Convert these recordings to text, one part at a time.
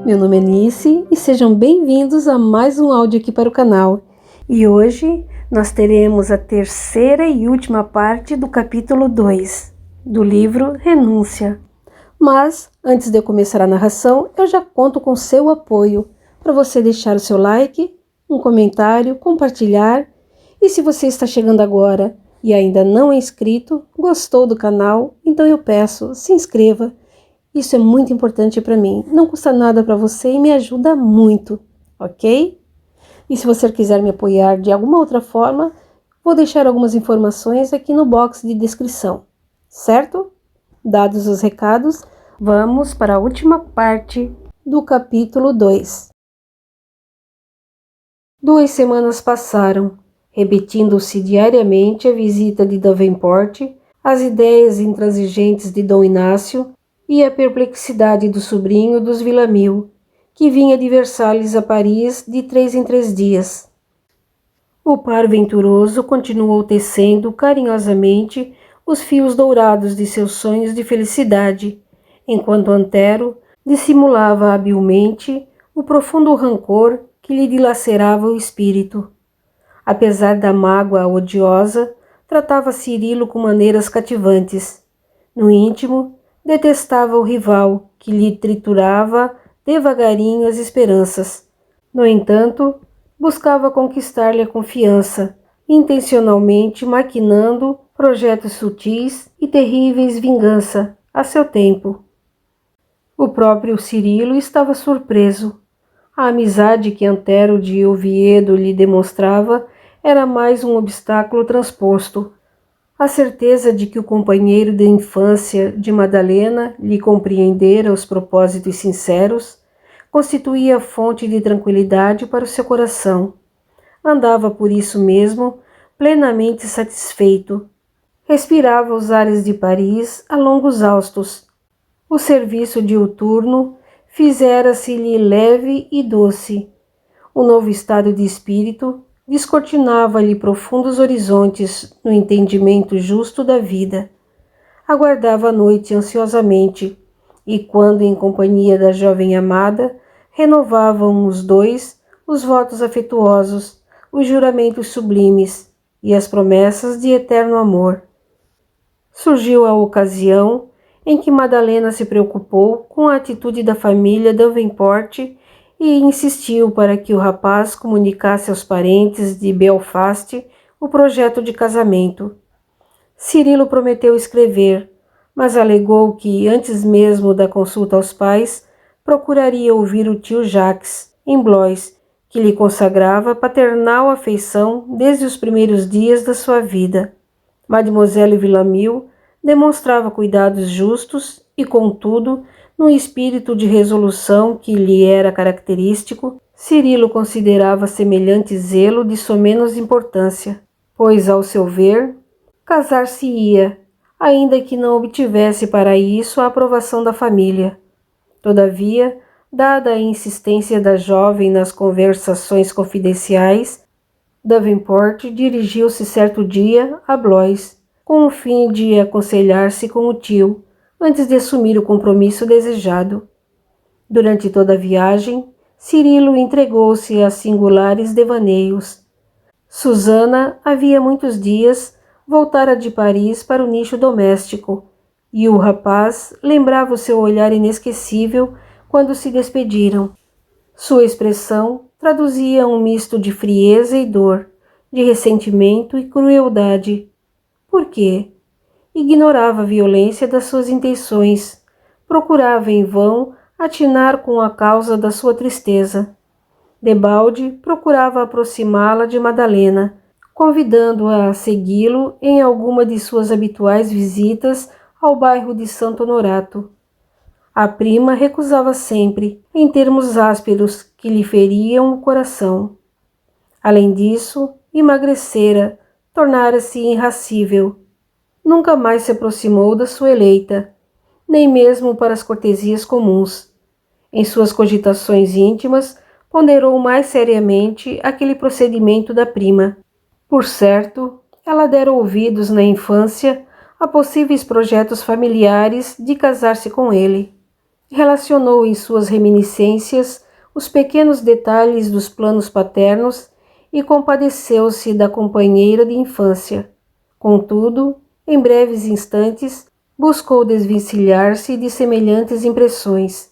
Meu nome é Nice e sejam bem-vindos a mais um áudio aqui para o canal. E hoje nós teremos a terceira e última parte do capítulo 2 do livro Renúncia. Mas, antes de eu começar a narração, eu já conto com seu apoio para você deixar o seu like, um comentário, compartilhar. E se você está chegando agora e ainda não é inscrito, gostou do canal, então eu peço, se inscreva. Isso é muito importante para mim, não custa nada para você e me ajuda muito, ok? E se você quiser me apoiar de alguma outra forma, vou deixar algumas informações aqui no box de descrição, certo? Dados os recados, vamos para a última parte do capítulo 2. 2 semanas passaram, repetindo-se diariamente a visita de Davenport, as ideias intransigentes de Dom Inácio e a perplexidade do sobrinho dos Villamil, que vinha de Versalhes a Paris de 3 em 3 dias. O par venturoso continuou tecendo carinhosamente os fios dourados de seus sonhos de felicidade, enquanto Antero dissimulava habilmente o profundo rancor que lhe dilacerava o espírito. Apesar da mágoa odiosa, tratava Cirilo com maneiras cativantes. No íntimo, detestava o rival, que lhe triturava devagarinho as esperanças. No entanto, buscava conquistar-lhe a confiança, intencionalmente maquinando projetos sutis e terríveis vingança a seu tempo. O próprio Cirilo estava surpreso. A amizade que Antero de Oviedo lhe demonstrava era mais um obstáculo transposto. A certeza de que o companheiro de infância de Madalena lhe compreendera os propósitos sinceros constituía fonte de tranquilidade para o seu coração. Andava por isso mesmo plenamente satisfeito. Respirava os ares de Paris a longos haustos. O serviço diuturno fizera-se-lhe leve e doce. O novo estado de espírito descortinava-lhe profundos horizontes no entendimento justo da vida. Aguardava a noite ansiosamente, e quando em companhia da jovem amada, renovavam os dois os votos afetuosos, os juramentos sublimes e as promessas de eterno amor. Surgiu a ocasião em que Madalena se preocupou com a atitude da família Davenport e insistiu para que o rapaz comunicasse aos parentes de Belfast o projeto de casamento. Cirilo prometeu escrever, mas alegou que, antes mesmo da consulta aos pais, procuraria ouvir o tio Jacques, em Blois, que lhe consagrava paternal afeição desde os primeiros dias da sua vida. Mademoiselle Villamil demonstrava cuidados justos e, contudo, num espírito de resolução que lhe era característico, Cirilo considerava semelhante zelo de somenos importância, pois, ao seu ver, casar-se-ia, ainda que não obtivesse para isso a aprovação da família. Todavia, dada a insistência da jovem nas conversações confidenciais, Davenport dirigiu-se certo dia a Blois, com o fim de aconselhar-se com o tio, antes de assumir o compromisso desejado. Durante toda a viagem, Cirilo entregou-se a singulares devaneios. Susana havia muitos dias voltara de Paris para o nicho doméstico, e o rapaz lembrava o seu olhar inesquecível quando se despediram. Sua expressão traduzia um misto de frieza e dor, de ressentimento e crueldade. Por quê? Ignorava a violência das suas intenções, procurava em vão atinar com a causa da sua tristeza. Debalde procurava aproximá-la de Madalena, convidando-a a segui-lo em alguma de suas habituais visitas ao bairro de Santo Honorato. A prima recusava sempre, em termos ásperos que lhe feriam o coração. Além disso, emagrecera, tornara-se irracível. Nunca mais se aproximou da sua eleita, nem mesmo para as cortesias comuns. Em suas cogitações íntimas, ponderou mais seriamente aquele procedimento da prima. Por certo, ela dera ouvidos na infância a possíveis projetos familiares de casar-se com ele. relacionou em suas reminiscências os pequenos detalhes dos planos paternos e compadeceu-se da companheira de infância. Contudo, em breves instantes, buscou desvencilhar-se de semelhantes impressões.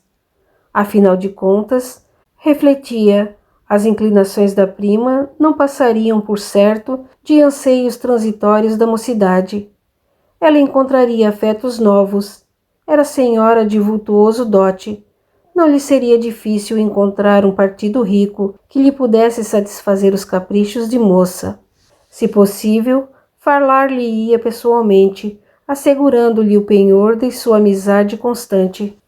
Afinal de contas, refletia, as inclinações da prima não passariam, por certo, de anseios transitórios da mocidade. Ela encontraria afetos novos. Era senhora de vultuoso dote. Não lhe seria difícil encontrar um partido rico que lhe pudesse satisfazer os caprichos de moça. Se possível, falar-lhe-ia pessoalmente, assegurando-lhe o penhor de sua amizade constante.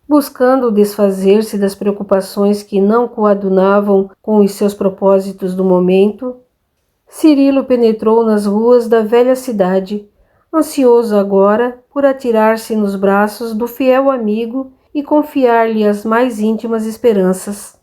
Buscando desfazer-se das preocupações que não coadunavam com os seus propósitos do momento, Cirilo penetrou nas ruas da velha cidade, ansioso agora por atirar-se nos braços do fiel amigo e confiar-lhe as mais íntimas esperanças.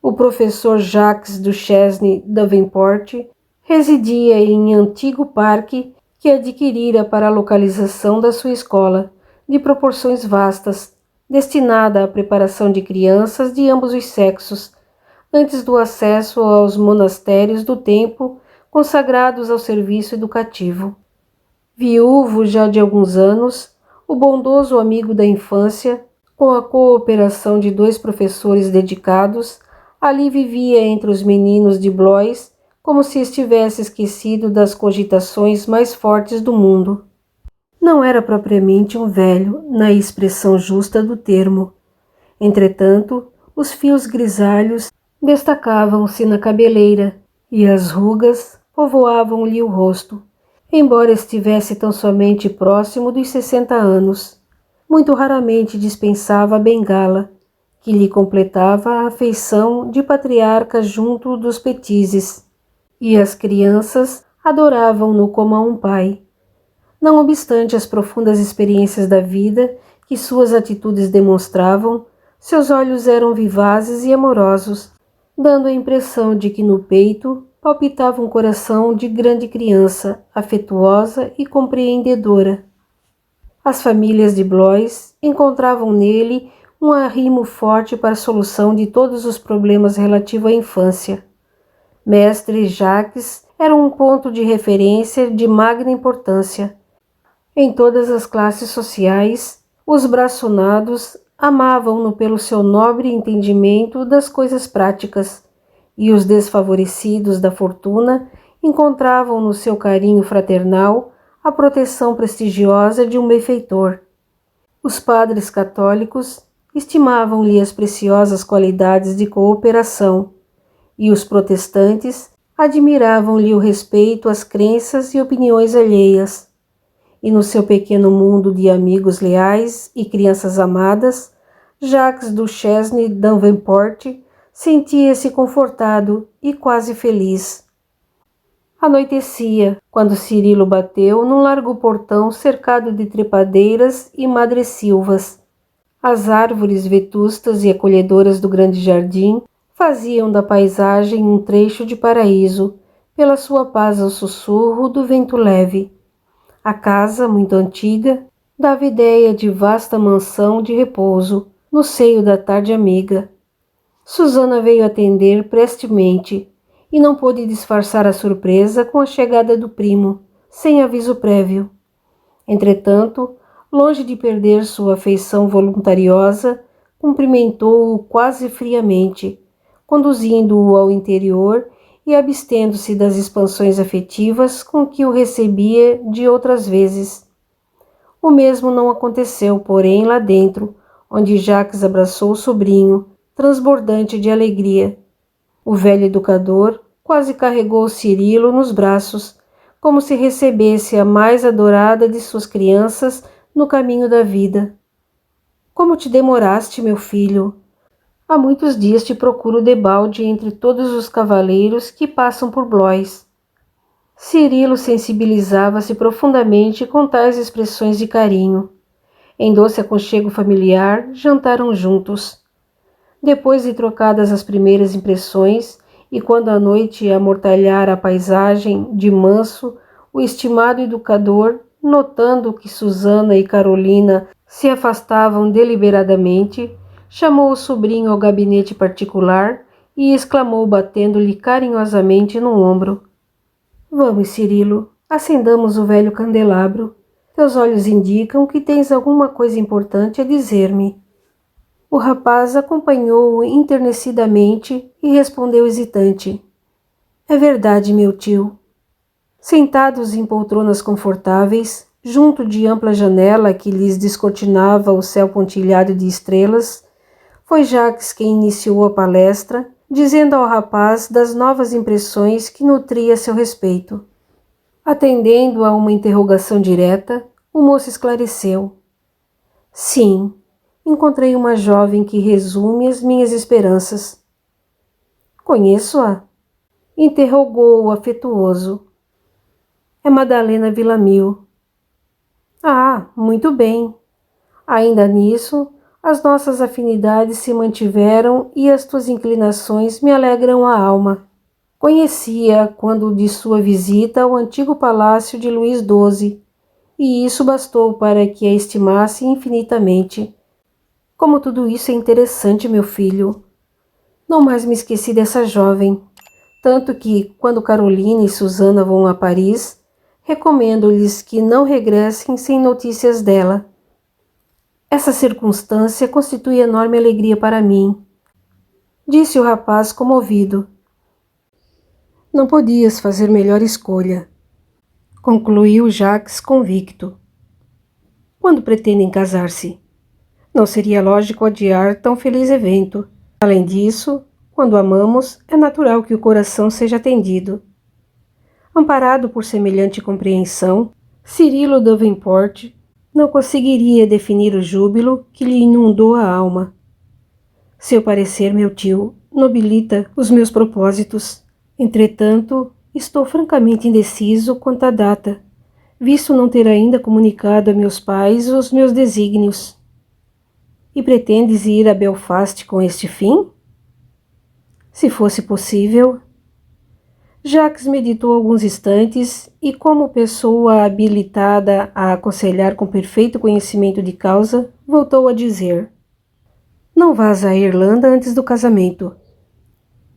O professor Jacques Duchesne Davenport residia em antigo parque que adquirira para a localização da sua escola, de proporções vastas, destinada à preparação de crianças de ambos os sexos, antes do acesso aos monastérios do tempo consagrados ao serviço educativo. Viúvo já de alguns anos, o bondoso amigo da infância, com a cooperação de 2 professores dedicados, ali vivia entre os meninos de Blois como se estivesse esquecido das cogitações mais fortes do mundo. Não era propriamente um velho, na expressão justa do termo. Entretanto, os fios grisalhos destacavam-se na cabeleira e as rugas povoavam-lhe o rosto, embora estivesse tão somente próximo dos 60 anos. Muito raramente dispensava a bengala, que lhe completava a afeição de patriarca junto dos petizes, e as crianças adoravam-no como a um pai. Não obstante as profundas experiências da vida que suas atitudes demonstravam, seus olhos eram vivazes e amorosos, dando a impressão de que no peito palpitava um coração de grande criança, afetuosa e compreendedora. As famílias de Blois encontravam nele um arrimo forte para a solução de todos os problemas relativos à infância. Mestre Jacques era um ponto de referência de magna importância. Em todas as classes sociais, os braçonados amavam-no pelo seu nobre entendimento das coisas práticas, e os desfavorecidos da fortuna encontravam no seu carinho fraternal a proteção prestigiosa de um benfeitor. Os padres católicos estimavam-lhe as preciosas qualidades de cooperação, e os protestantes admiravam-lhe o respeito às crenças e opiniões alheias. E no seu pequeno mundo de amigos leais e crianças amadas, Jacques Duchesne Davenport sentia-se confortado e quase feliz. Anoitecia, quando Cirilo bateu num largo portão cercado de trepadeiras e madressilvas. As árvores vetustas e acolhedoras do grande jardim faziam da paisagem um trecho de paraíso, pela sua paz ao sussurro do vento leve. A casa, muito antiga, dava ideia de vasta mansão de repouso, no seio da tarde amiga. Susana veio atender prestemente, e não pôde disfarçar a surpresa com a chegada do primo, sem aviso prévio. Entretanto, longe de perder sua afeição voluntariosa, cumprimentou-o quase friamente, conduzindo-o ao interior e abstendo-se das expansões afetivas com que o recebia de outras vezes. O mesmo não aconteceu, porém, lá dentro, onde Jacques abraçou o sobrinho, transbordante de alegria. O velho educador quase carregou Cirilo nos braços, como se recebesse a mais adorada de suas crianças no caminho da vida. Como te demoraste, meu filho? Há muitos dias te procuro debalde entre todos os cavaleiros que passam por Blois. Cirilo sensibilizava-se profundamente com tais expressões de carinho. Em doce aconchego familiar, jantaram juntos. Depois de trocadas as primeiras impressões, e quando a noite amortalhara a paisagem de manso, o estimado educador, notando que Susana e Carolina Se afastavam deliberadamente, chamou o sobrinho ao gabinete particular e exclamou batendo-lhe carinhosamente no ombro: Vamos, Cirilo, acendamos o velho candelabro. Teus olhos indicam que tens alguma coisa importante a dizer-me. O rapaz acompanhou-o enternecidamente e respondeu hesitante: É verdade, meu tio. Sentados em poltronas confortáveis, junto de ampla janela que lhes descortinava o céu pontilhado de estrelas, foi Jacques quem iniciou a palestra, dizendo ao rapaz das novas impressões que nutria a seu respeito. Atendendo a uma interrogação direta, o moço esclareceu. Sim, encontrei uma jovem que resume as minhas esperanças. Conheço-a? Interrogou-o afetuoso. É Madalena Villamil. Ah, muito bem. Ainda nisso, as nossas afinidades se mantiveram e as tuas inclinações me alegram a alma. Conhecia-a quando de sua visita ao antigo palácio de Luís XII, e isso bastou para que a estimasse infinitamente. Como tudo isso é interessante, meu filho. Não mais me esqueci dessa jovem, tanto que, quando Carolina e Susana vão a Paris, recomendo-lhes que não regressem sem notícias dela. Essa circunstância constitui enorme alegria para mim, disse o rapaz comovido. Não podias fazer melhor escolha, concluiu Jacques convicto. Quando pretendem casar-se? Não seria lógico adiar tão feliz evento. Além disso, quando amamos, é natural que o coração seja atendido. Amparado por semelhante compreensão, Cirilo Davenport não conseguiria definir o júbilo que lhe inundou a alma. Seu parecer, meu tio, nobilita os meus propósitos. Entretanto, estou francamente indeciso quanto à data, visto não ter ainda comunicado a meus pais os meus desígnios. E pretendes ir a Belfast com este fim? Se fosse possível. Jacques meditou alguns instantes e, como pessoa habilitada a aconselhar com perfeito conhecimento de causa, voltou a dizer: Não vás à Irlanda antes do casamento.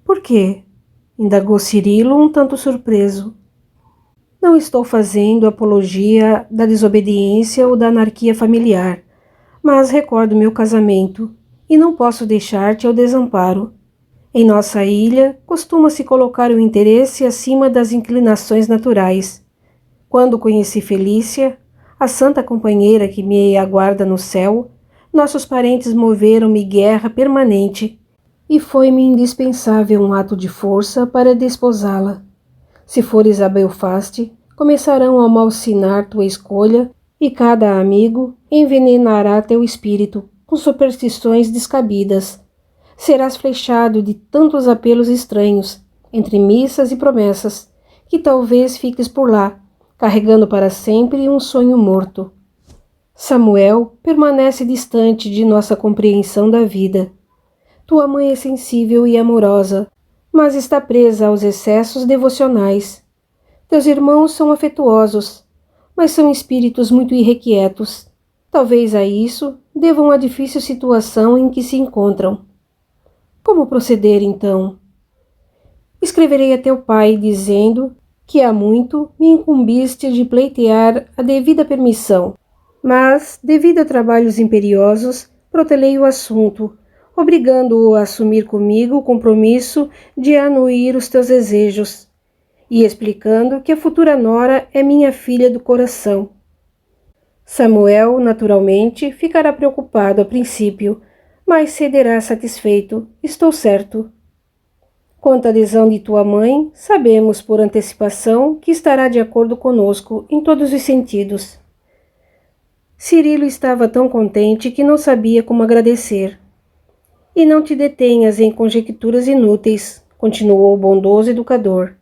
Por quê? Indagou Cirilo um tanto surpreso. Não estou fazendo apologia da desobediência ou da anarquia familiar, mas recordo meu casamento e não posso deixar-te ao desamparo. Em nossa ilha, costuma-se colocar o interesse acima das inclinações naturais. Quando conheci Felícia, a santa companheira que me aguarda no céu, nossos parentes moveram-me guerra permanente, e foi-me indispensável um ato de força para desposá-la. Se fores a Belfast, começarão a malsinar tua escolha, e cada amigo envenenará teu espírito com superstições descabidas. Serás flechado de tantos apelos estranhos, entre missas e promessas, que talvez fiques por lá, carregando para sempre um sonho morto. Samuel permanece distante de nossa compreensão da vida. Tua mãe é sensível e amorosa, mas está presa aos excessos devocionais. Teus irmãos são afetuosos, mas são espíritos muito irrequietos. Talvez a isso devam a difícil situação em que se encontram. Como proceder, então? Escreverei a teu pai dizendo que há muito me incumbiste de pleitear a devida permissão, mas, devido a trabalhos imperiosos, protelei o assunto, obrigando-o a assumir comigo o compromisso de anuir os teus desejos, e explicando que a futura nora é minha filha do coração. Samuel, naturalmente, ficará preocupado a princípio, mas cederá satisfeito, estou certo. Quanto à adesão de tua mãe, sabemos por antecipação que estará de acordo conosco em todos os sentidos. Cirilo estava tão contente que não sabia como agradecer. E não te detenhas em conjecturas inúteis, continuou o bondoso educador.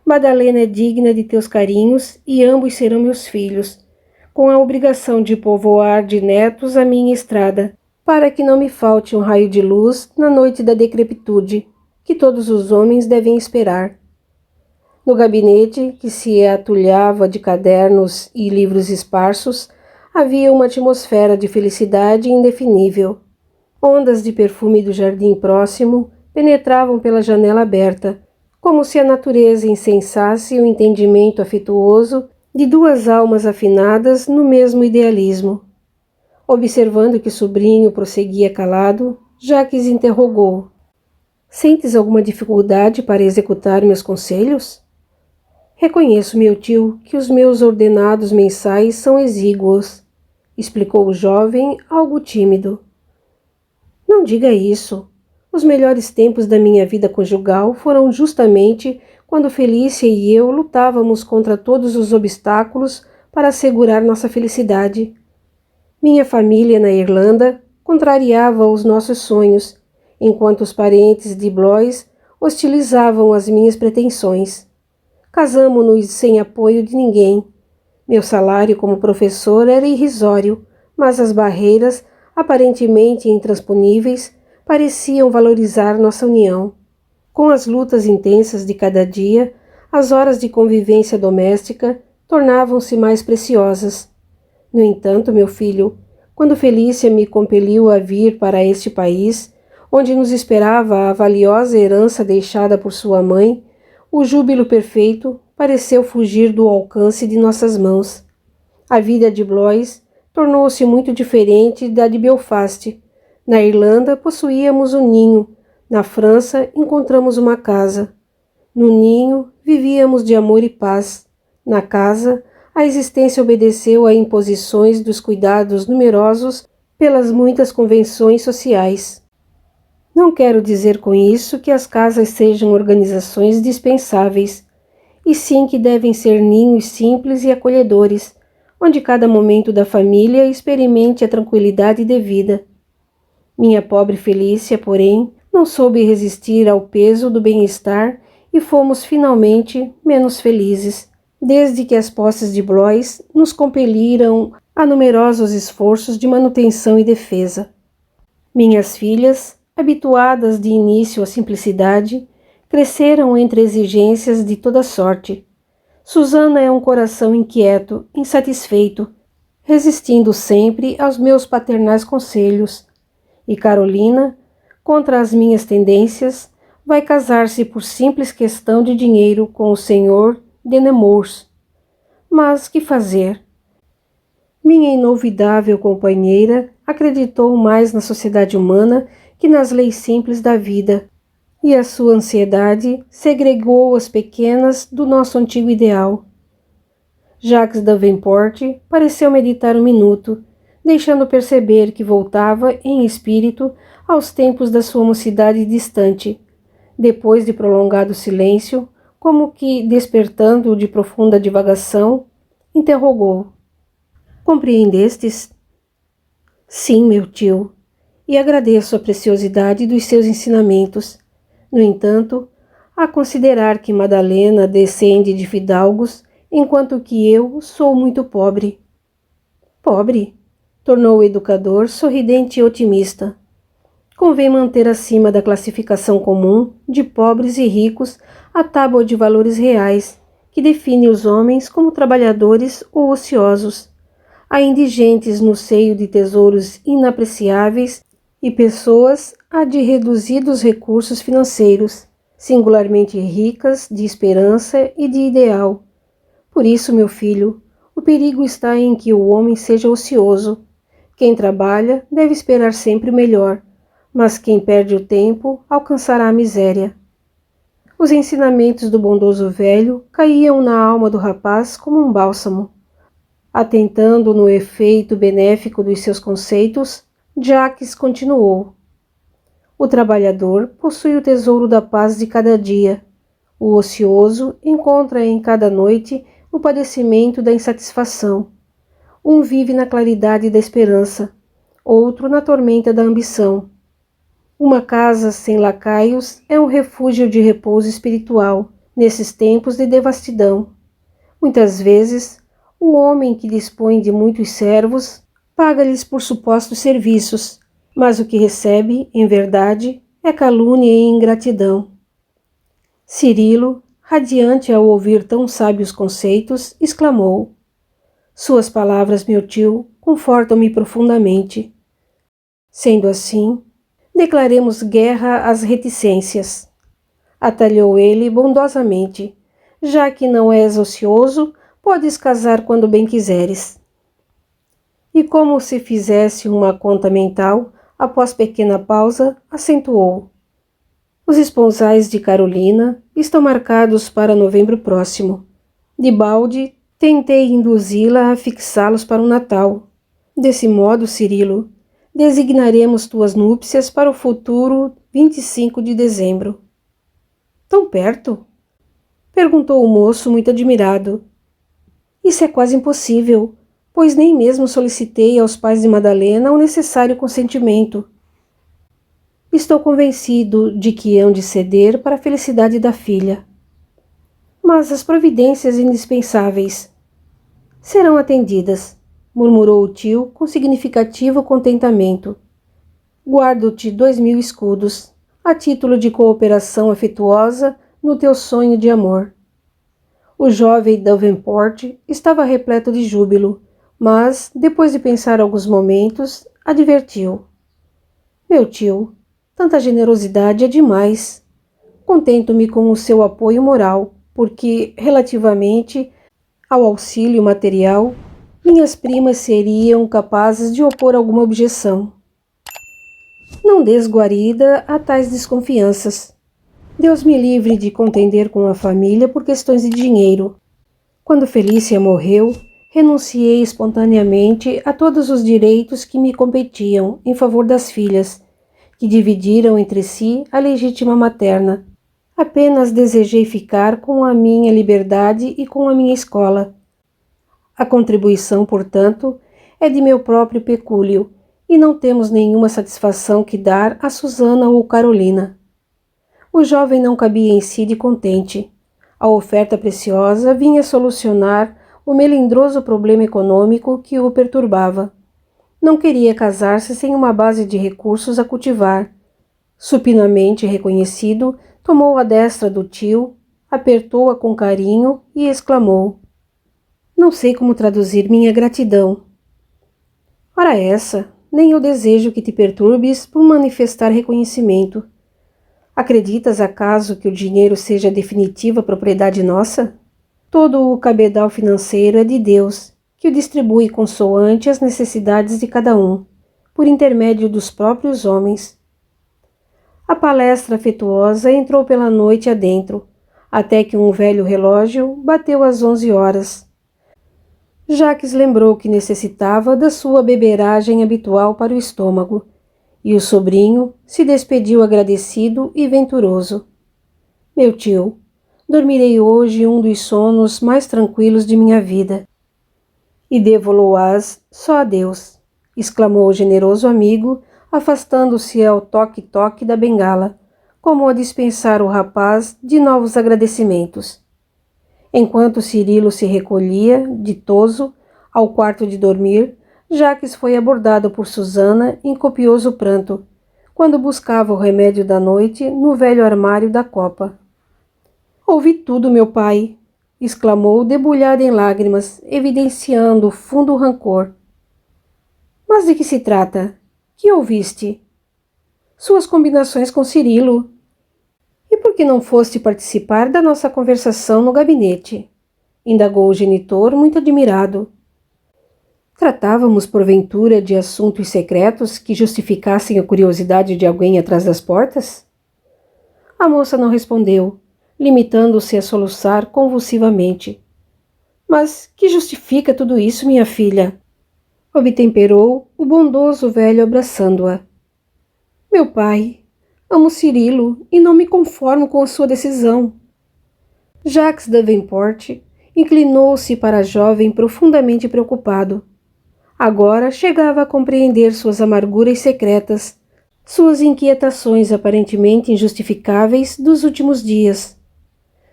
Madalena é digna de teus carinhos e ambos serão meus filhos, com a obrigação de povoar de netos a minha estrada, para que não me falte um raio de luz na noite da decrepitude, que todos os homens devem esperar. No gabinete, que se atulhava de cadernos e livros esparsos, Havia uma atmosfera de felicidade indefinível. Ondas de perfume do jardim próximo penetravam pela janela aberta, como se a natureza incensasse o entendimento afetuoso de duas almas afinadas no mesmo idealismo. Observando que o sobrinho prosseguia calado, Jacques interrogou: Sentes alguma dificuldade para executar meus conselhos? Reconheço, meu tio, que os meus ordenados mensais são exíguos, explicou o jovem, algo tímido. Não diga isso. Os melhores tempos da minha vida conjugal foram justamente quando Felícia e eu lutávamos contra todos os obstáculos para assegurar nossa felicidade. Minha família na Irlanda contrariava os nossos sonhos, enquanto os parentes de Blois hostilizavam as minhas pretensões. Casamo-nos sem apoio de ninguém. Meu salário como professor era irrisório, mas as barreiras, aparentemente intransponíveis, pareciam valorizar nossa união. Com as lutas intensas de cada dia, as horas de convivência doméstica tornavam-se mais preciosas. No entanto, meu filho, quando Felícia me compeliu a vir para este país, onde nos esperava a valiosa herança deixada por sua mãe, o júbilo perfeito pareceu fugir do alcance de nossas mãos. A vida de Blois tornou-se muito diferente da de Belfast. Na Irlanda possuíamos um ninho, na França encontramos uma casa. No ninho vivíamos de amor e paz. Na casa, a existência obedeceu a imposições dos cuidados numerosos pelas muitas convenções sociais. Não quero dizer com isso que as casas sejam organizações dispensáveis, e sim que devem ser ninhos simples e acolhedores, onde cada momento da família experimente a tranquilidade devida. Minha pobre Felícia, porém, não soube resistir ao peso do bem-estar e fomos finalmente menos felizes, desde que as posses de Blois nos compeliram a numerosos esforços de manutenção e defesa. Minhas filhas, habituadas de início à simplicidade, cresceram entre exigências de toda sorte. Susana é um coração inquieto, insatisfeito, resistindo sempre aos meus paternais conselhos. E Carolina, contra as minhas tendências, vai casar-se por simples questão de dinheiro com o senhor de Nemours. Mas que fazer? Minha inolvidável companheira acreditou mais na sociedade humana que nas leis simples da vida, e a sua ansiedade segregou as pequenas do nosso antigo ideal. Jacques Davenport pareceu meditar um minuto, deixando perceber que voltava em espírito aos tempos da sua mocidade distante. Depois de prolongado silêncio, como que despertando de profunda divagação, interrogou: Compreendestes? Sim, meu tio, e agradeço a preciosidade dos seus ensinamentos. No entanto, a considerar que Madalena descende de fidalgos, enquanto que eu sou muito pobre. Pobre? Tornou o educador sorridente e otimista. Convém manter acima da classificação comum de pobres e ricos a tábua de valores reais, que define os homens como trabalhadores ou ociosos. Há indigentes no seio de tesouros inapreciáveis e pessoas a de reduzidos recursos financeiros, singularmente ricas de esperança e de ideal. Por isso, meu filho, o perigo está em que o homem seja ocioso. Quem trabalha deve esperar sempre o melhor, mas quem perde o tempo alcançará a miséria. Os ensinamentos do bondoso velho caíam na alma do rapaz como um bálsamo. Atentando no efeito benéfico dos seus conceitos, Jacques continuou: O trabalhador possui o tesouro da paz de cada dia. O ocioso encontra em cada noite o padecimento da insatisfação. Um vive na claridade da esperança, outro na tormenta da ambição. Uma casa sem lacaios é um refúgio de repouso espiritual nesses tempos de devastidão. Muitas vezes, o homem que dispõe de muitos servos paga-lhes por supostos serviços, mas o que recebe, em verdade, é calúnia e ingratidão. Cirilo, radiante ao ouvir tão sábios conceitos, exclamou: Suas palavras, meu tio, confortam-me profundamente. Sendo assim, declaremos guerra às reticências. Atalhou ele bondosamente. Já que não és ocioso, podes casar quando bem quiseres. E como se fizesse uma conta mental, após pequena pausa, acentuou. Os esponsais de Carolina estão marcados para novembro próximo. Debalde, tentei induzi-la a fixá-los para o Natal. Desse modo, Cirilo, designaremos tuas núpcias para o futuro 25 de dezembro. Tão perto? Perguntou o moço muito admirado. Isso é quase impossível, pois nem mesmo solicitei aos pais de Madalena o necessário consentimento. Estou convencido de que hão de ceder para a felicidade da filha. Mas as providências indispensáveis serão atendidas, murmurou o tio com significativo contentamento. Guardo-te 2.000 escudos, a título de cooperação afetuosa no teu sonho de amor. O jovem Davenport estava repleto de júbilo, mas, depois de pensar alguns momentos, advertiu. Meu tio, tanta generosidade é demais. Contento-me com o seu apoio moral, porque, relativamente ao auxílio material, minhas primas seriam capazes de opor alguma objeção. Não des guarida a tais desconfianças. Deus me livre de contender com a família por questões de dinheiro. Quando Felícia morreu, renunciei espontaneamente a todos os direitos que me competiam em favor das filhas, que dividiram entre si a legítima materna. Apenas desejei ficar com a minha liberdade e com a minha escola. A contribuição, portanto, é de meu próprio pecúlio, e não temos nenhuma satisfação que dar a Susana ou Carolina. O jovem não cabia em si de contente. A oferta preciosa vinha solucionar o melindroso problema econômico que o perturbava. Não queria casar-se sem uma base de recursos a cultivar. Supinamente reconhecido, tomou a destra do tio, apertou-a com carinho e exclamou: Não sei como traduzir minha gratidão. Ora essa, nem eu desejo que te perturbes por manifestar reconhecimento. Acreditas acaso que o dinheiro seja definitiva propriedade nossa? Todo o cabedal financeiro é de Deus, que o distribui consoante as necessidades de cada um, por intermédio dos próprios homens. A palestra afetuosa entrou pela noite adentro, até que um velho relógio bateu às 11 horas. Jacques lembrou que necessitava da sua beberagem habitual para o estômago, e o sobrinho se despediu agradecido e venturoso. Meu tio, dormirei hoje um dos sonos mais tranquilos de minha vida. E devo-lo-ás só a Deus, exclamou o generoso amigo, afastando-se ao toque-toque da bengala, como a dispensar o rapaz de novos agradecimentos. Enquanto Cirilo se recolhia, ditoso, ao quarto de dormir, Jacques foi abordado por Susana em copioso pranto, quando buscava o remédio da noite no velho armário da copa. Ouvi tudo, meu pai, exclamou, debulhado em lágrimas, evidenciando fundo rancor. Mas de que se trata? Que ouviste? Suas combinações com Cirilo. E por que não foste participar da nossa conversação no gabinete? Indagou o genitor, muito admirado. Tratávamos, porventura, de assuntos secretos que justificassem a curiosidade de alguém atrás das portas? A moça não respondeu, limitando-se a soluçar convulsivamente. Mas que justifica tudo isso, minha filha? Obtemperou o bondoso velho abraçando-a. Meu pai, amo Cirilo e não me conformo com a sua decisão. Jacques Davenport inclinou-se para a jovem profundamente preocupado. Agora chegava a compreender suas amarguras secretas, suas inquietações aparentemente injustificáveis dos últimos dias.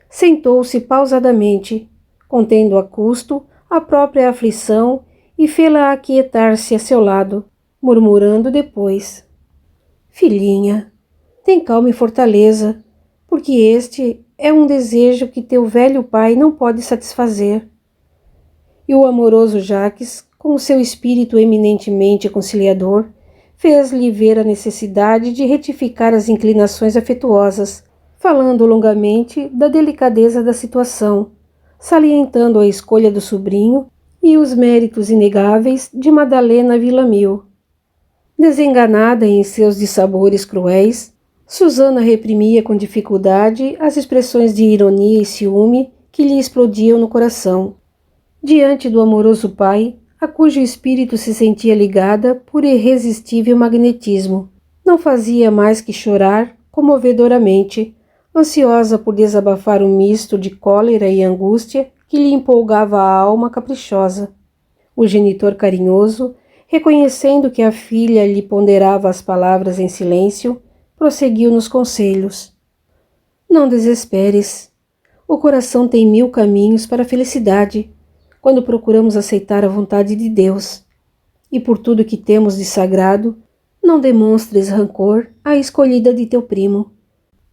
Sentou-se pausadamente, contendo a custo a própria aflição e fê-la aquietar-se a seu lado, murmurando depois. Filhinha, tem calma e fortaleza, porque este é um desejo que teu velho pai não pode satisfazer. e o amoroso Jacques, com o seu espírito eminentemente conciliador, fez-lhe ver a necessidade de retificar as inclinações afetuosas, falando longamente da delicadeza da situação, salientando a escolha do sobrinho e os méritos inegáveis de Madalena Villamil. Desenganada em seus dissabores cruéis, Susana reprimia com dificuldade as expressões de ironia e ciúme que lhe explodiam no coração. Diante do amoroso pai, a cujo espírito se sentia ligada por irresistível magnetismo, não fazia mais que chorar comovedoramente, ansiosa por desabafar um misto de cólera e angústia que lhe empolgava a alma caprichosa. O genitor carinhoso, reconhecendo que a filha lhe ponderava as palavras em silêncio, prosseguiu nos conselhos. Não desesperes. O coração tem 1000 caminhos para a felicidade, quando procuramos aceitar a vontade de Deus. E por tudo que temos de sagrado, não demonstres rancor à escolhida de teu primo.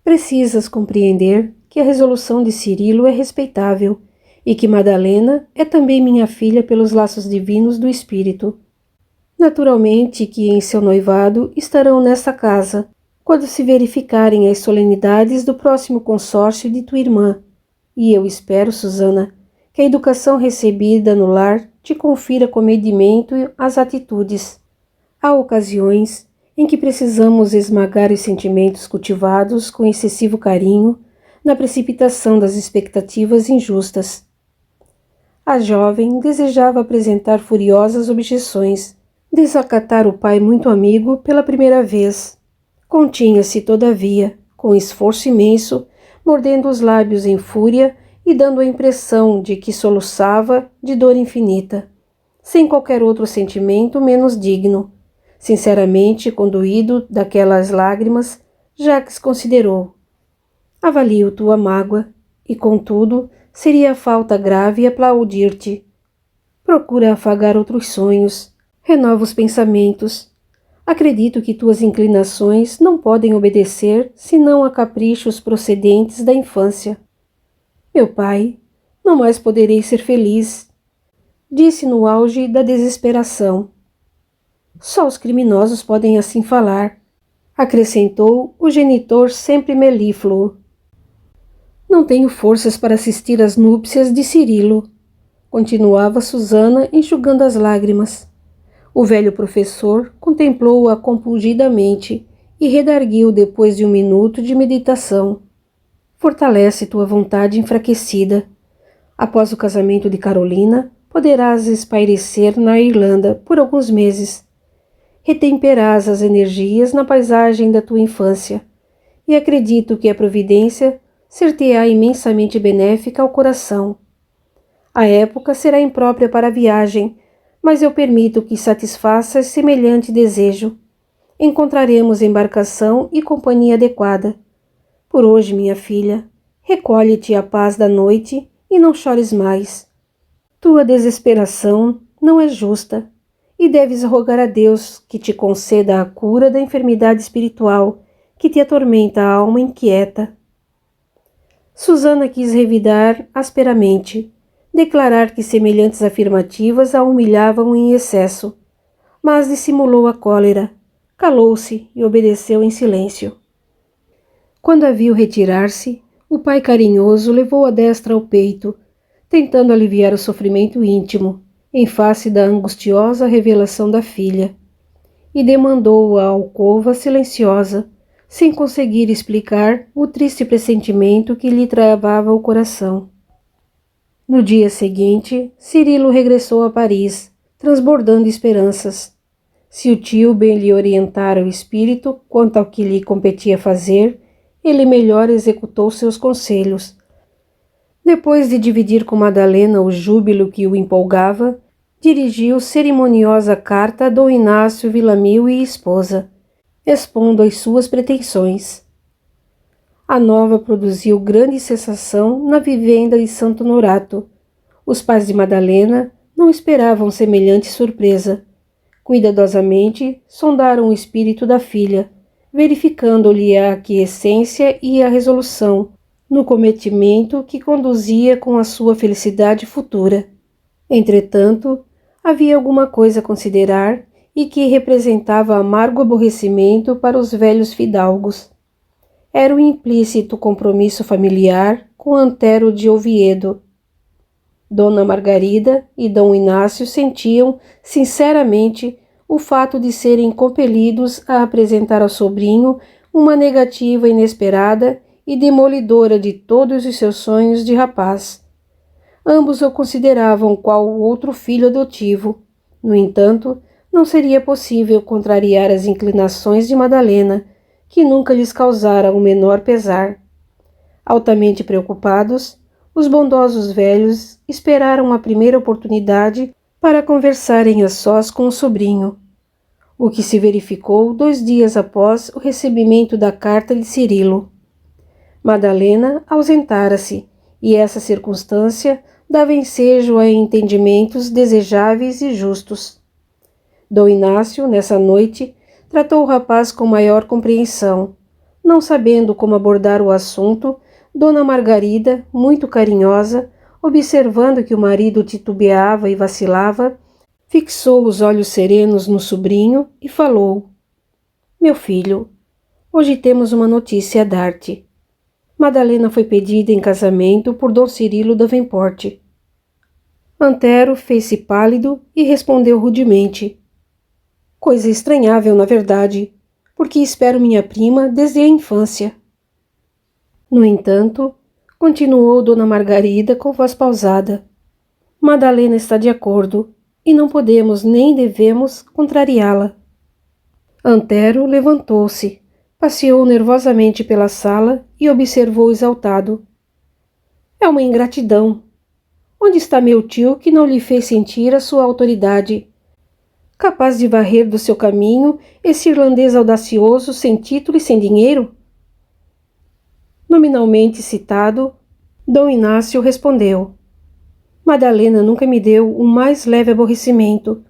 Precisas compreender que a resolução de Cirilo é respeitável e que Madalena é também minha filha pelos laços divinos do espírito. Naturalmente que em seu noivado estarão nesta casa, quando se verificarem as solenidades do próximo consórcio de tua irmã. E eu espero, Susana, que a educação recebida no lar te confira comedimento às atitudes. Há ocasiões em que precisamos esmagar os sentimentos cultivados com excessivo carinho na precipitação das expectativas injustas. A jovem desejava apresentar furiosas objeções, desacatar o pai muito amigo pela primeira vez. Continha-se, todavia, com esforço imenso, mordendo os lábios em fúria e dando a impressão de que soluçava de dor infinita, sem qualquer outro sentimento menos digno. Sinceramente condoído daquelas lágrimas, Jacques considerou. Avalio tua mágoa, e contudo, seria falta grave aplaudir-te. Procura afagar outros sonhos, renova os pensamentos. Acredito que tuas inclinações não podem obedecer senão a caprichos procedentes da infância. Meu pai, não mais poderei ser feliz, disse no auge da desesperação. Só os criminosos podem assim falar, acrescentou o genitor sempre melífluo. Não tenho forças para assistir às núpcias de Cirilo, continuava Susana enxugando as lágrimas. O velho professor contemplou-a compungidamente e redarguiu depois de um minuto de meditação. Fortalece tua vontade enfraquecida. Após o casamento de Carolina, poderás espairecer na Irlanda por alguns meses. Retemperás as energias na paisagem da tua infância, e acredito que a providência ser-te-á imensamente benéfica ao coração. A época será imprópria para a viagem, mas eu permito que satisfaças semelhante desejo. Encontraremos embarcação e companhia adequada. Por hoje, minha filha, recolhe-te à paz da noite e não chores mais. Tua desesperação não é justa, e deves rogar a Deus que te conceda a cura da enfermidade espiritual que te atormenta a alma inquieta. Susana quis revidar asperamente, declarar que semelhantes afirmativas a humilhavam em excesso, mas dissimulou a cólera, calou-se e obedeceu em silêncio. Quando a viu retirar-se, o pai carinhoso levou a destra ao peito, tentando aliviar o sofrimento íntimo, em face da angustiosa revelação da filha, e demandou a alcova silenciosa, sem conseguir explicar o triste pressentimento que lhe travava o coração. No dia seguinte, Cirilo regressou a Paris, transbordando esperanças. Se o tio bem lhe orientara o espírito quanto ao que lhe competia fazer, ele melhor executou seus conselhos. Depois de dividir com Madalena o júbilo que o empolgava, dirigiu cerimoniosa carta a Dom Inácio Villamil e esposa, expondo as suas pretensões. A nova produziu grande sensação na vivenda de Santo Honorato. Os pais de Madalena não esperavam semelhante surpresa. Cuidadosamente sondaram o espírito da filha, verificando-lhe a aquiescência e a resolução no cometimento que conduzia com a sua felicidade futura. Entretanto, havia alguma coisa a considerar e que representava amargo aborrecimento para os velhos fidalgos. Era o implícito compromisso familiar com Antero de Oviedo. Dona Margarida e Dom Inácio sentiam, sinceramente, o fato de serem compelidos a apresentar ao sobrinho uma negativa inesperada e demolidora de todos os seus sonhos de rapaz. Ambos o consideravam qual outro filho adotivo. No entanto, não seria possível contrariar as inclinações de Madalena, que nunca lhes causara o menor pesar. Altamente preocupados, os bondosos velhos esperaram a primeira oportunidade para conversarem a sós com o sobrinho, o que se verificou 2 dias após o recebimento da carta de Cirilo. Madalena ausentara-se, e essa circunstância dava ensejo a entendimentos desejáveis e justos. Dom Inácio, nessa noite, tratou o rapaz com maior compreensão. Não sabendo como abordar o assunto, Dona Margarida, muito carinhosa, observando que o marido titubeava e vacilava, fixou os olhos serenos no sobrinho e falou: Meu filho, hoje temos uma notícia a dar-te. Madalena foi pedida em casamento por Dom Cirilo Davenport. Antero fez-se pálido e respondeu rudemente: Coisa estranhável, na verdade, porque espero minha prima desde a infância. No entanto, continuou Dona Margarida com voz pausada, Madalena está de acordo, e não podemos nem devemos contrariá-la. Antero levantou-se, passeou nervosamente pela sala e observou exaltado. É uma ingratidão. Onde está meu tio que não lhe fez sentir a sua autoridade? Capaz de varrer do seu caminho esse irlandês audacioso, sem título e sem dinheiro? Nominalmente citado, Dom Inácio respondeu: Madalena nunca me deu o mais leve aborrecimento,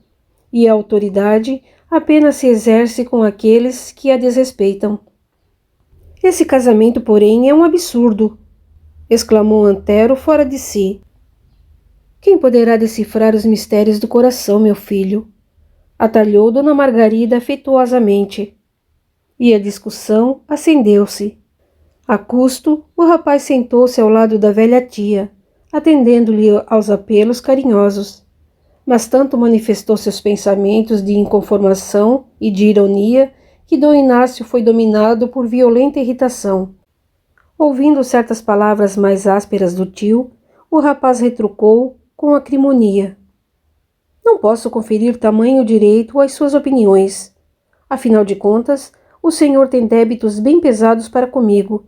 e a autoridade apenas se exerce com aqueles que a desrespeitam. Esse casamento, porém, é um absurdo, exclamou Antero fora de si. Quem poderá decifrar os mistérios do coração, meu filho? Atalhou Dona Margarida afetuosamente. E a discussão acendeu-se. A custo, o rapaz sentou-se ao lado da velha tia, atendendo-lhe aos apelos carinhosos. Mas tanto manifestou seus pensamentos de inconformação e de ironia que Dom Inácio foi dominado por violenta irritação. Ouvindo certas palavras mais ásperas do tio, o rapaz retrucou com acrimonia. Não posso conferir tamanho direito às suas opiniões. Afinal de contas, o senhor tem débitos bem pesados para comigo,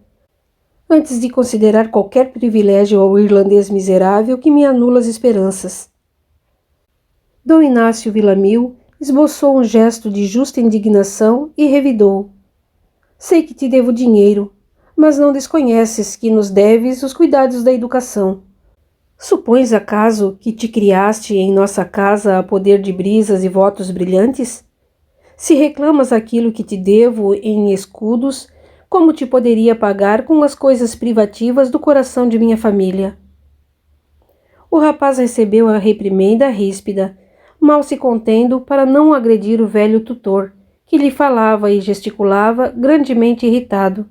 antes de considerar qualquer privilégio ao irlandês miserável que me anula as esperanças. Dom Inácio Villamil esboçou um gesto de justa indignação e revidou. Sei que te devo dinheiro, mas não desconheces que nos deves os cuidados da educação. Supões acaso que te criaste em nossa casa a poder de brisas e votos brilhantes? Se reclamas aquilo que te devo em escudos, como te poderia pagar com as coisas privativas do coração de minha família? O rapaz recebeu a reprimenda ríspida, mal se contendo para não agredir o velho tutor, que lhe falava e gesticulava grandemente irritado.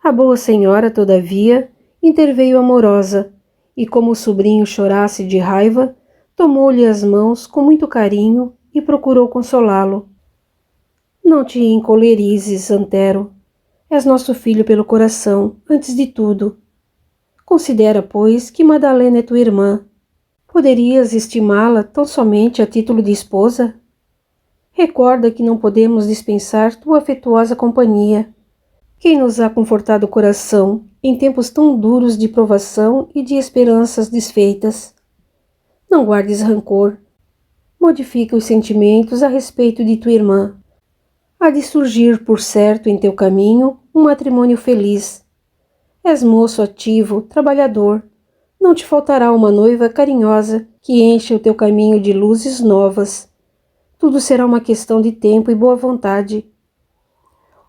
A boa senhora, todavia, interveio amorosa, e como o sobrinho chorasse de raiva, tomou-lhe as mãos com muito carinho e procurou consolá-lo. Não te encolerizes, Antero. És nosso filho pelo coração, antes de tudo. Considera, pois, que Madalena é tua irmã. Poderias estimá-la tão somente a título de esposa? Recorda que não podemos dispensar tua afetuosa companhia. Quem nos há confortado o coração em tempos tão duros de provação e de esperanças desfeitas? Não guardes rancor. Modifica os sentimentos a respeito de tua irmã. Há de surgir, por certo, em teu caminho, um matrimônio feliz. És moço ativo, trabalhador. Não te faltará uma noiva carinhosa que enche o teu caminho de luzes novas. Tudo será uma questão de tempo e boa vontade.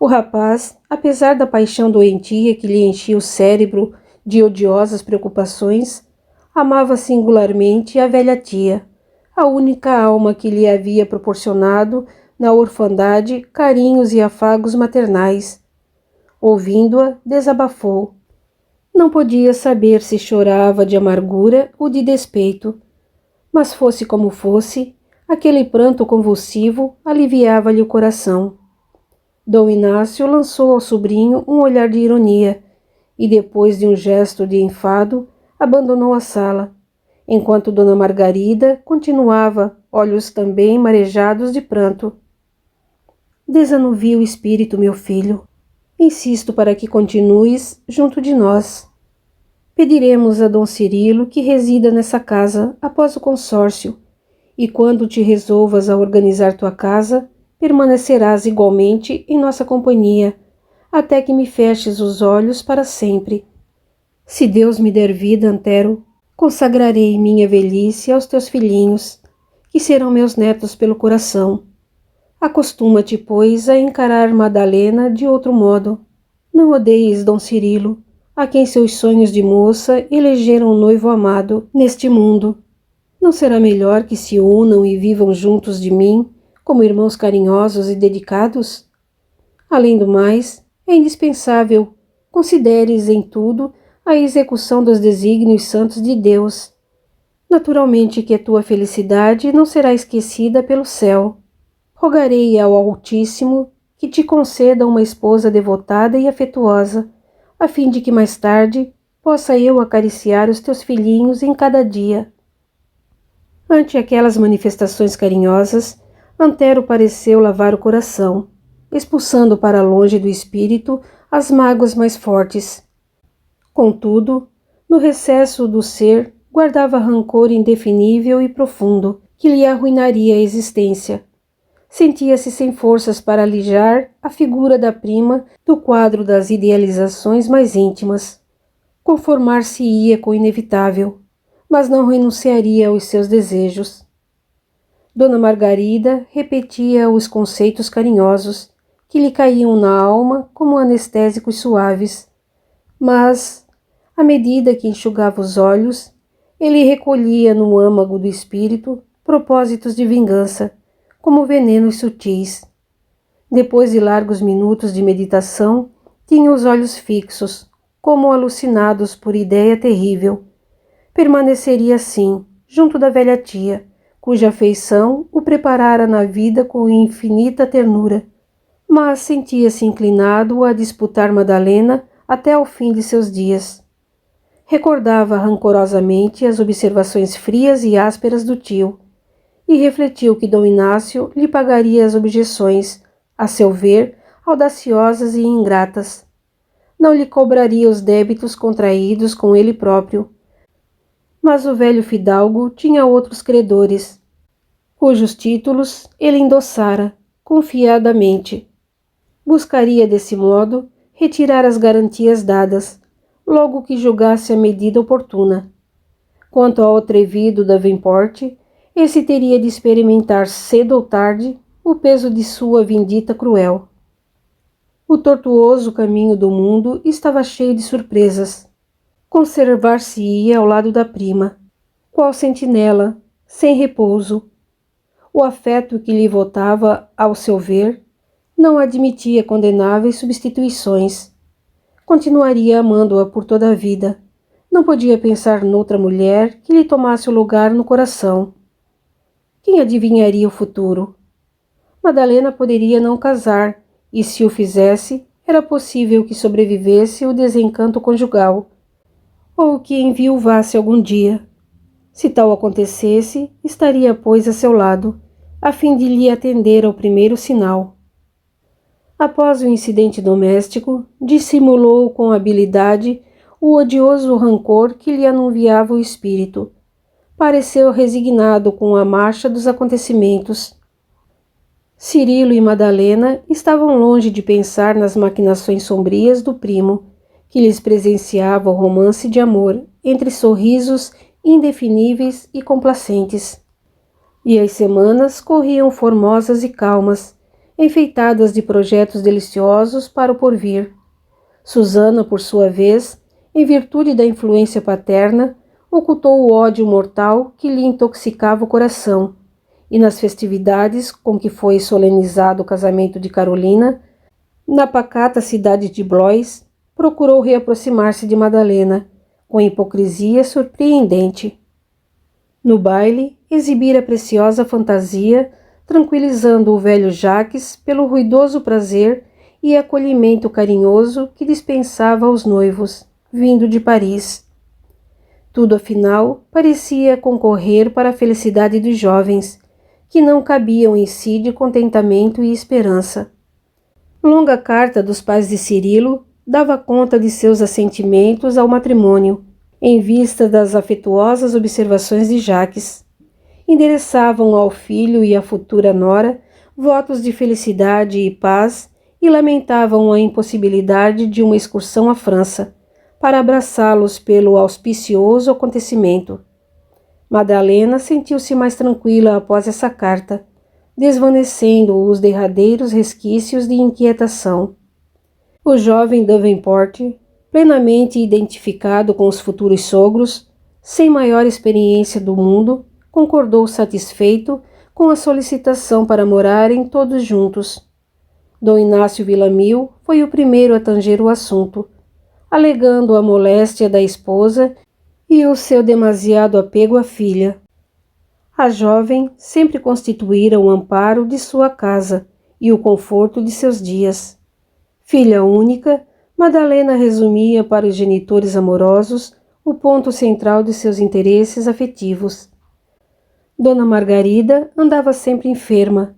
O rapaz, apesar da paixão doentia que lhe enchia o cérebro de odiosas preocupações, Amava singularmente a velha tia, a única alma que lhe havia proporcionado na orfandade carinhos e afagos maternais. Ouvindo-a, desabafou. Não podia saber se chorava de amargura ou de despeito, mas fosse como fosse, aquele pranto convulsivo aliviava-lhe o coração. Dom Inácio lançou ao sobrinho um olhar de ironia e, depois de um gesto de enfado, abandonou a sala, enquanto Dona Margarida continuava, olhos também marejados de pranto. Desanuvia o espírito, meu filho. Insisto para que continues junto de nós. Pediremos a Dom Cirilo que resida nessa casa após o consórcio, e quando te resolvas a organizar tua casa, permanecerás igualmente em nossa companhia, até que me feches os olhos para sempre. Se Deus me der vida, Antero, consagrarei minha velhice aos teus filhinhos, que serão meus netos pelo coração. Acostuma-te, pois, a encarar Madalena de outro modo. Não odeies Dom Cirilo, a quem seus sonhos de moça elegeram um noivo amado neste mundo. Não será melhor que se unam e vivam juntos de mim, como irmãos carinhosos e dedicados? Além do mais, é indispensável consideres em tudo a execução dos desígnios santos de Deus. Naturalmente que a tua felicidade não será esquecida pelo céu. Rogarei ao Altíssimo que te conceda uma esposa devotada e afetuosa, a fim de que mais tarde possa eu acariciar os teus filhinhos em cada dia. Ante aquelas manifestações carinhosas, Antero pareceu lavar o coração, expulsando para longe do espírito as mágoas mais fortes. Contudo, no recesso do ser guardava rancor indefinível e profundo, que lhe arruinaria a existência. Sentia-se sem forças para alijar a figura da prima do quadro das idealizações mais íntimas. Conformar-se-ia com o inevitável, mas não renunciaria aos seus desejos. Dona Margarida repetia os conceitos carinhosos, que lhe caíam na alma como anestésicos suaves, mas, à medida que enxugava os olhos, ele recolhia no âmago do espírito propósitos de vingança, como venenos sutis. Depois de largos minutos de meditação, tinha os olhos fixos, como alucinados por ideia terrível. Permaneceria assim, junto da velha tia, cuja afeição o preparara na vida com infinita ternura, mas sentia-se inclinado a disputar Madalena até ao fim de seus dias. Recordava rancorosamente as observações frias e ásperas do tio, e refletiu que Dom Inácio lhe pagaria as objeções, a seu ver, audaciosas e ingratas. Não lhe cobraria os débitos contraídos com ele próprio. Mas o velho fidalgo tinha outros credores, cujos títulos ele endossara, confiadamente. Buscaria, desse modo, retirar as garantias dadas, logo que julgasse a medida oportuna. Quanto ao atrevido Davenport, esse teria de experimentar cedo ou tarde o peso de sua vindita cruel. O tortuoso caminho do mundo estava cheio de surpresas. Conservar-se-ia ao lado da prima, qual sentinela, sem repouso. O afeto que lhe votava, ao seu ver, não admitia condenáveis substituições. Continuaria amando-a por toda a vida. Não podia pensar noutra mulher que lhe tomasse o lugar no coração. Quem adivinharia o futuro? Madalena poderia não casar, e se o fizesse, era possível que sobrevivesse o desencanto conjugal, ou que enviuvasse algum dia. Se tal acontecesse, estaria, pois, a seu lado, a fim de lhe atender ao primeiro sinal. Após o incidente doméstico, dissimulou com habilidade o odioso rancor que lhe anuviava o espírito. Pareceu resignado com a marcha dos acontecimentos. Cirilo e Madalena estavam longe de pensar nas maquinações sombrias do primo, que lhes presenciava o romance de amor entre sorrisos indefiníveis e complacentes. E as semanas corriam formosas e calmas, enfeitadas de projetos deliciosos para o porvir. Susana, por sua vez, em virtude da influência paterna, ocultou o ódio mortal que lhe intoxicava o coração, e nas festividades com que foi solenizado o casamento de Carolina, na pacata cidade de Blois, procurou reaproximar-se de Madalena, com hipocrisia surpreendente. No baile, exibira preciosa fantasia, tranquilizando o velho Jacques pelo ruidoso prazer e acolhimento carinhoso que dispensava aos noivos, vindo de Paris. Tudo, afinal, parecia concorrer para a felicidade dos jovens, que não cabiam em si de contentamento e esperança. Longa carta dos pais de Cirilo dava conta de seus assentimentos ao matrimônio, em vista das afetuosas observações de Jacques. Endereçavam ao filho e à futura nora votos de felicidade e paz e lamentavam a impossibilidade de uma excursão à França, para abraçá-los pelo auspicioso acontecimento. Madalena sentiu-se mais tranquila após essa carta, desvanecendo os derradeiros resquícios de inquietação. O jovem Davenport, plenamente identificado com os futuros sogros, sem maior experiência do mundo, concordou satisfeito com a solicitação para morarem todos juntos. Dom Inácio Villamil foi o primeiro a tanger o assunto, alegando a moléstia da esposa e o seu demasiado apego à filha. A jovem sempre constituíra o amparo de sua casa e o conforto de seus dias. Filha única, Madalena resumia para os genitores amorosos o ponto central de seus interesses afetivos. Dona Margarida andava sempre enferma,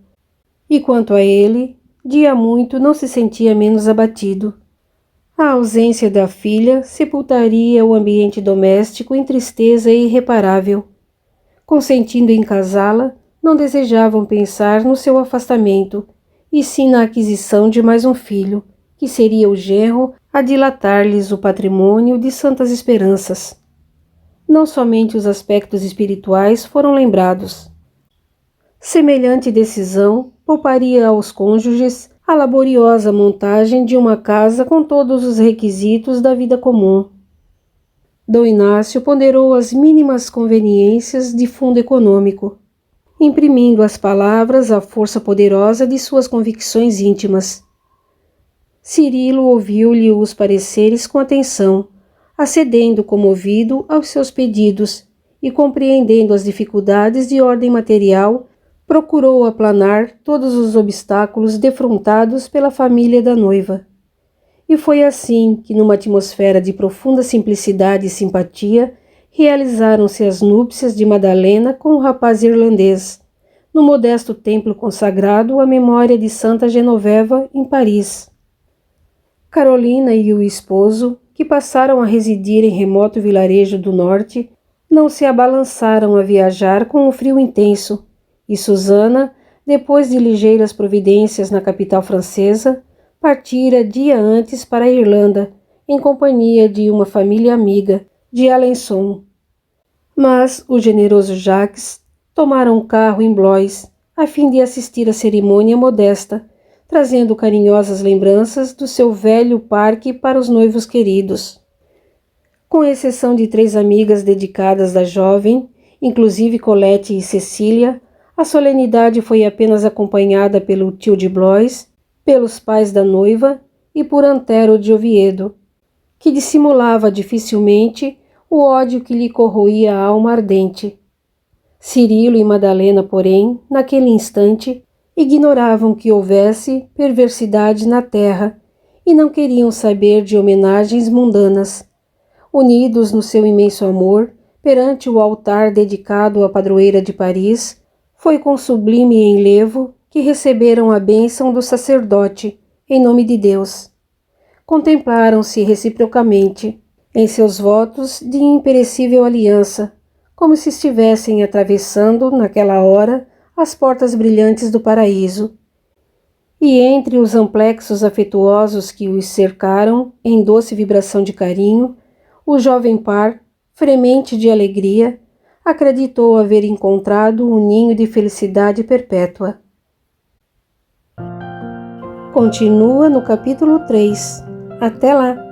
e quanto a ele, dia muito não se sentia menos abatido. A ausência da filha sepultaria o ambiente doméstico em tristeza irreparável. Consentindo em casá-la, não desejavam pensar no seu afastamento, e sim na aquisição de mais um filho, que seria o genro a dilatar-lhes o patrimônio de santas esperanças. Não somente os aspectos espirituais foram lembrados. Semelhante decisão pouparia aos cônjuges a laboriosa montagem de uma casa com todos os requisitos da vida comum. Dom Inácio ponderou as mínimas conveniências de fundo econômico, imprimindo às palavras a força poderosa de suas convicções íntimas. Cirilo ouviu-lhe os pareceres com atenção, acedendo comovido aos seus pedidos e, compreendendo as dificuldades de ordem material, procurou aplanar todos os obstáculos defrontados pela família da noiva. E foi assim que, numa atmosfera de profunda simplicidade e simpatia, realizaram-se as núpcias de Madalena com o rapaz irlandês, no modesto templo consagrado à memória de Santa Genoveva, em Paris. Carolina e o esposo, que passaram a residir em remoto vilarejo do norte, não se abalançaram a viajar com o frio intenso, e Susana, depois de ligeiras providências na capital francesa, partira dia antes para a Irlanda, em companhia de uma família amiga, de Alençon. Mas o generoso Jacques tomara um carro em Blois, a fim de assistir à cerimônia modesta, trazendo carinhosas lembranças do seu velho parque para os noivos queridos. Com exceção de 3 amigas dedicadas da jovem, inclusive Colette e Cecília, a solenidade foi apenas acompanhada pelo tio de Blois, pelos pais da noiva e por Antero de Oviedo, que dissimulava dificilmente o ódio que lhe corroía a alma ardente. Cirilo e Madalena, porém, naquele instante, ignoravam que houvesse perversidade na terra e não queriam saber de homenagens mundanas. Unidos no seu imenso amor, perante o altar dedicado à padroeira de Paris, foi com sublime enlevo que receberam a bênção do sacerdote, em nome de Deus. Contemplaram-se reciprocamente, em seus votos de imperecível aliança, como se estivessem atravessando, naquela hora, as portas brilhantes do paraíso. E entre os amplexos afetuosos que os cercaram, em doce vibração de carinho, o jovem par, fremente de alegria, acreditou haver encontrado um ninho de felicidade perpétua. Continua no capítulo 3. Até lá!